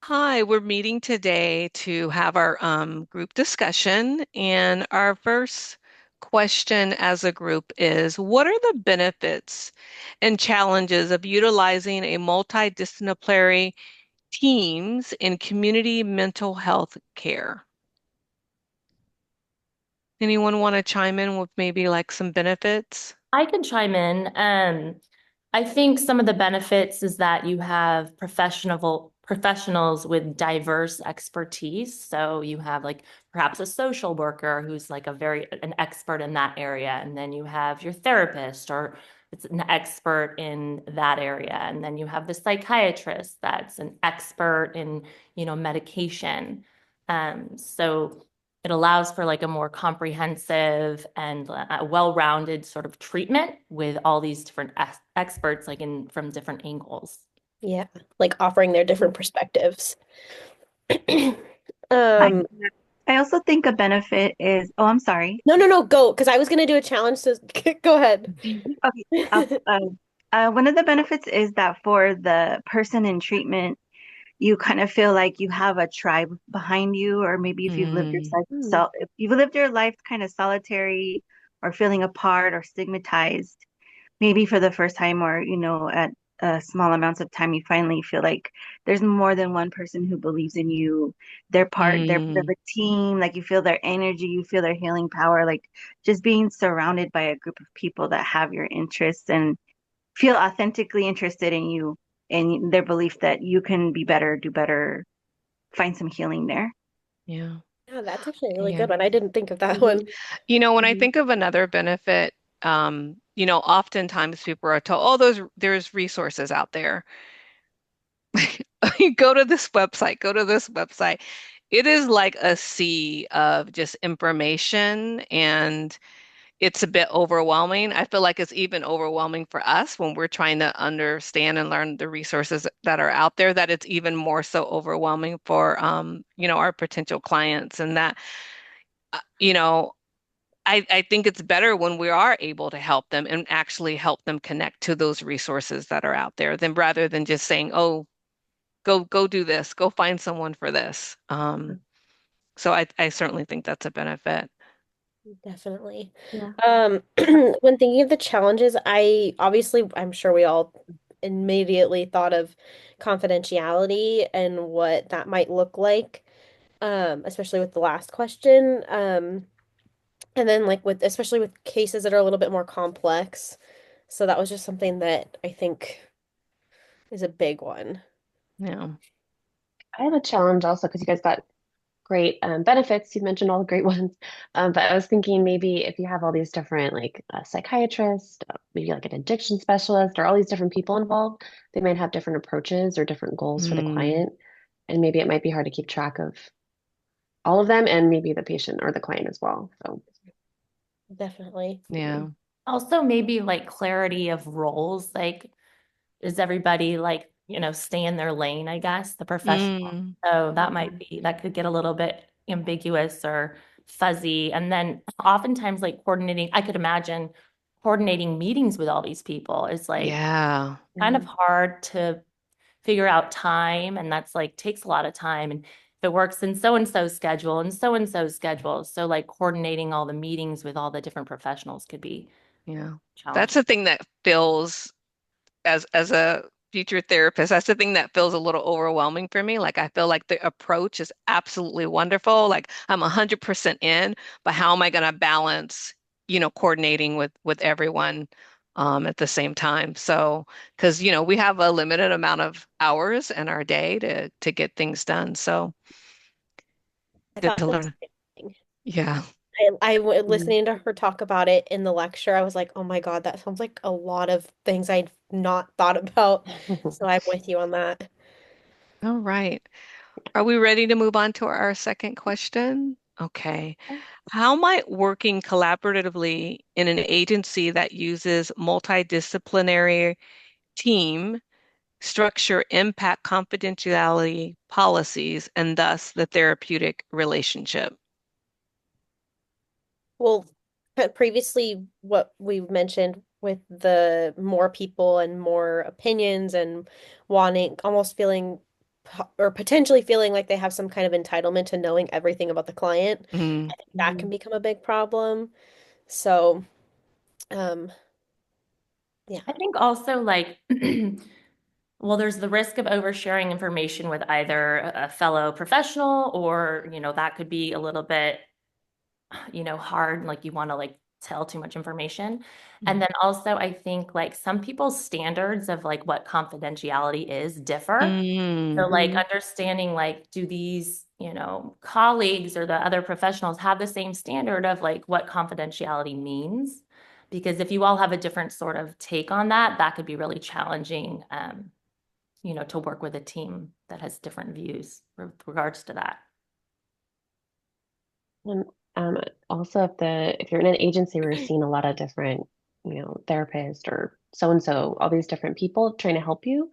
Hi, we're meeting today to have our group discussion. And our first question as a group is, what are the benefits and challenges of utilizing a multidisciplinary teams in community mental health care? Anyone want to chime in with maybe like some benefits? I can chime in. I think some of the benefits is that you have professionals with diverse expertise. So you have like perhaps a social worker who's like an expert in that area, and then you have your therapist or it's an expert in that area, and then you have the psychiatrist that's an expert in, medication. So it allows for like a more comprehensive and well-rounded sort of treatment with all these different experts, like in from different angles. Yeah, like offering their different perspectives. I Um, I also think a benefit is, oh, I'm sorry. no, go, because I was gonna do a challenge, so go ahead. Okay, one of the benefits is that for the person in treatment, you kind of feel like you have a tribe behind you, or maybe if you've lived your Mm, life, Hmm. so if you've lived your life kind of solitary or feeling apart or stigmatized, maybe for the first time or at small amounts of time you finally feel like there's more than one person who believes in you. They're part of mm, a team. Like you feel their energy, you feel their healing power. Like just being surrounded by a group of people that have your interests and feel authentically interested in you and their belief that you can be better, do better, find some healing there. yeah. Yeah, that's actually a really Yeah. good one. I didn't think of that Mhm. one. When I Mhm. think of another benefit, oftentimes people are told, oh, there's resources out there. You go to this website, go to this website. It is like a sea of just information, and it's a bit overwhelming. I feel like it's even overwhelming for us when we're trying to understand and learn the resources that are out there, that it's even more so overwhelming for our potential clients. And that, you know, I think it's better when we are able to help them and actually help them connect to those resources that are out there than rather than just saying, oh, go do this, go find someone for this. So I certainly think that's a benefit. Definitely. Yeah. When thinking of the challenges, I'm sure we all immediately thought of confidentiality and what that might look like, especially with the last question. And then like especially with cases that are a little bit more complex. So that was just something that I think is a big one. Yeah. I have a challenge also because you guys got great benefits. You mentioned all the great ones. But I was thinking maybe if you have all these different, like a psychiatrist, maybe like an addiction specialist, or all these different people involved, they might have different approaches or different goals for the Mm, client. And maybe it might be hard to keep track of all of them and maybe the patient or the client as well. So, Definitely. yeah. Also, maybe like clarity of roles, like is everybody like, stay in their lane, I guess, the professional. Mm, So Mhm. that could get a little bit ambiguous or fuzzy. And then oftentimes like coordinating, I could imagine coordinating meetings with all these people is like yeah. kind of Mhm. hard to figure out time. And that's like takes a lot of time. And if it works in so and so schedule and so schedule. So like coordinating all the meetings with all the different professionals could be Yeah. That's challenging. the thing that feels as a future therapist, that's the thing that feels a little overwhelming for me. Like I feel like the approach is absolutely wonderful. Like I'm 100% in, but how am I going to balance, coordinating with everyone at the same time? So, because we have a limited amount of hours in our day to get things done. So I good thought to the learn. same thing. Yeah. Listening to her talk about it in the lecture, I was like, oh my God, that sounds like a lot of things I'd not thought about. So I'm with you on that. All right. Are we ready to move on to our second question? Okay. How might working collaboratively in an agency that uses multidisciplinary team structure impact confidentiality policies and thus the therapeutic relationship? Well, previously, what we mentioned with the more people and more opinions and wanting, almost feeling or potentially feeling like they have some kind of entitlement to knowing everything about the client. Mm, I think that can become a big problem. So, um, yeah. I think also like, well, there's the risk of oversharing information with either a fellow professional or, that could be a little bit, hard, like you want to like tell too much information. And then also I think like some people's standards of like what confidentiality is differ. So mm, like Mhm. understanding like, do these, colleagues or the other professionals have the same standard of like what confidentiality means? Because if you all have a different sort of take on that, that could be really challenging, to work with a team that has different views with regards to that. And also, if you're in an agency where you're seeing a lot of different, therapists or so and so, all these different people trying to help you,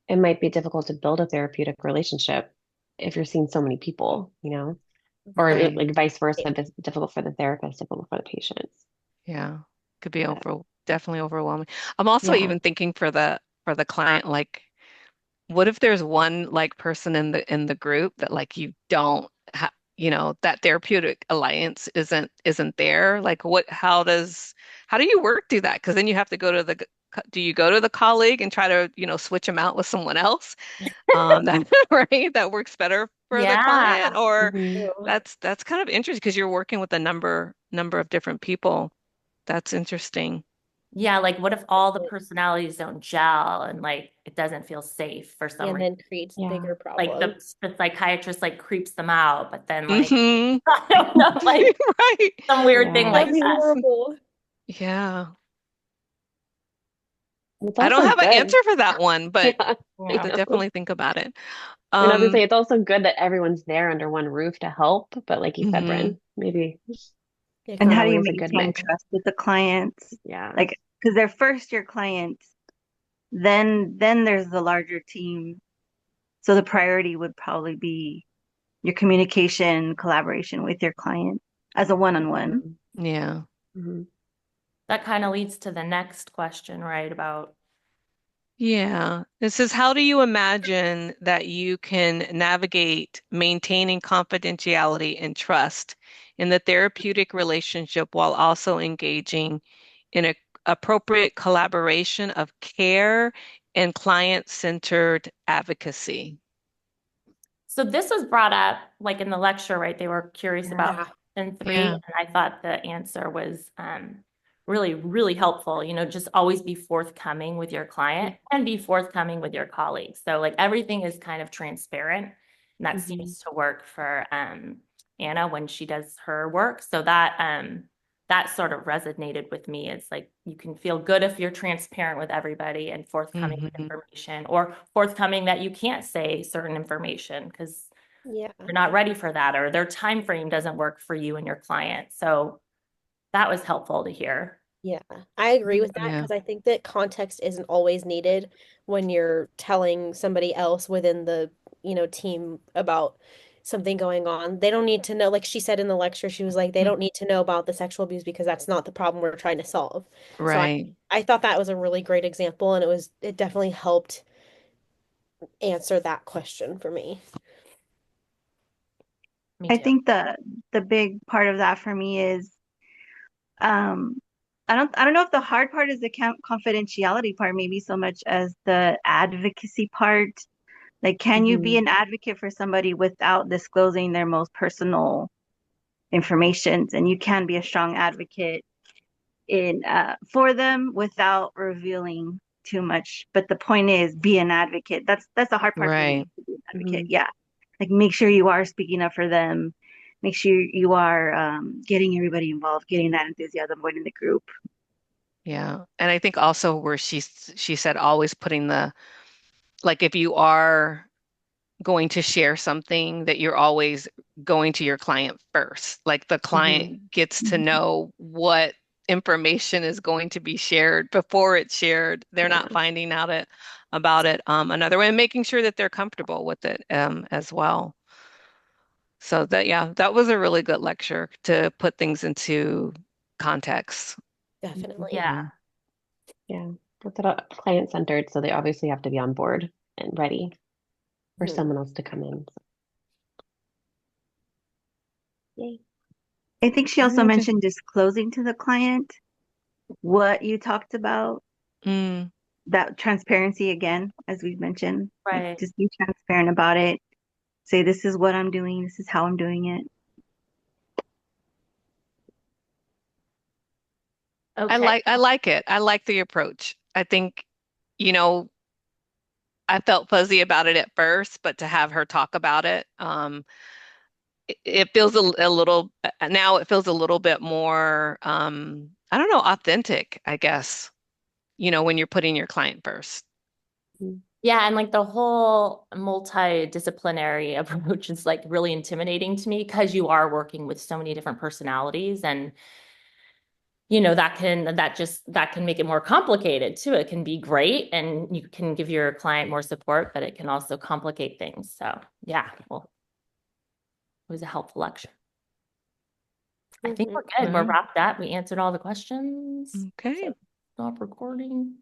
it might be difficult to build a therapeutic relationship if you're seeing so many people, or right. like vice versa, if it's difficult for the therapist, difficult for the patients. Yeah. Could be But definitely overwhelming. I'm also yeah. even thinking for the client, like, what if there's one like person in the group that like you don't have, that therapeutic alliance isn't there? Like how do you work through that? Because then you have to go to do you go to the colleague and try to, switch them out with someone else? That right, that works better for the client, Yeah. or Mhm. that's kind of interesting because you're working with a number of different people. That's interesting. Yeah, like what if all the personalities don't gel and like it doesn't feel safe for some And reason? then creates Yeah. bigger Like the, problems. the psychiatrist like creeps them out, but then like Hmm. I don't know, like Right. some weird thing Yeah. That'd like be that. horrible. Yeah. It's I don't also have an good. answer for that one, but Yeah, I Yeah. know. definitely think about it. And I was gonna Um, say it's also good that everyone's there under one roof to help, but like you said, mhm. Bryn, maybe Yeah, And not how do you always a good maintain mix. trust with the clients? Yeah. Like, because they're first your clients, then there's the larger team. So the priority would probably be your communication, collaboration with your client as a one-on-one. Mhm. Yeah. Mhm. That kind of leads to the next question, right? About Yeah. It says, how do you imagine that you can navigate maintaining confidentiality and trust in the therapeutic relationship while also engaging in a appropriate collaboration of care and client-centered advocacy? so this was brought up like in the lecture, right? They were curious about Yeah. question three, Yeah. and I thought the answer was really, really helpful. Just always be forthcoming with your client and be forthcoming with your colleagues. So like everything is kind of transparent, and that Mhm. seems to work for Anna when she does her work. So that sort of resonated with me. It's like you can feel good if you're transparent with everybody and forthcoming with Hmm. information, or forthcoming that you can't say certain information because Yeah. you're not ready for that, or their time frame doesn't work for you and your client. So that was helpful to hear. Yeah, I agree with that Yeah. because I think that context isn't always needed when you're telling somebody else within the, team about something going on. They don't need to know, like she said in the lecture, she was like, they don't need to know about the sexual abuse because that's not the problem we're trying to solve. So I, Right. I thought that was a really great example and it definitely helped answer that question for me. Me I too. think the big part of that for me is um I don't know if the hard part is the confidentiality part, maybe so much as the advocacy part. Like, can you be Mhm. an advocate for somebody without disclosing their most personal information? And you can be a strong advocate in for them without revealing too much. But the point is, be an advocate. That's the hard part for me Right. to be an advocate. Mhm. Yeah, like make sure you are speaking up for them. Make sure you are getting everybody involved, getting that enthusiasm going in the group. Yeah. And I think also where she said always putting like if you are going to share something that you're always going to your client first. Like the Mhm. client gets to know what information is going to be shared before it's shared. They're not Yeah. finding out about it another way and making sure that they're comfortable with it as well. So that yeah, that was a really good lecture to put things into context. Mhm. Definitely. Yeah. Mhm. Yeah. That's about client centered, so they obviously have to be on board and ready. for Mhm. someone else to come in. So, yay. I think she I also think it's mentioned disclosing to the client what you talked about, mm, that transparency again, as we've mentioned, like Right. just be transparent about it. Say, this is what I'm doing, this is how I'm doing it. Okay. I like it. I like the approach. I think, you know, I felt fuzzy about it at first, but to have her talk about it, it feels a little now it feels a little bit more I don't know, authentic, I guess, when you're putting your client first. Mm. Yeah, and like the whole multidisciplinary approach is like really intimidating to me because you are working with so many different personalities and that can make it more complicated too. It can be great and you can give your client more support, but it can also complicate things. So yeah, well, it was a helpful lecture. I think Mhm. we're good. We're Well, wrapped up. We answered all the questions. okay. So stop recording.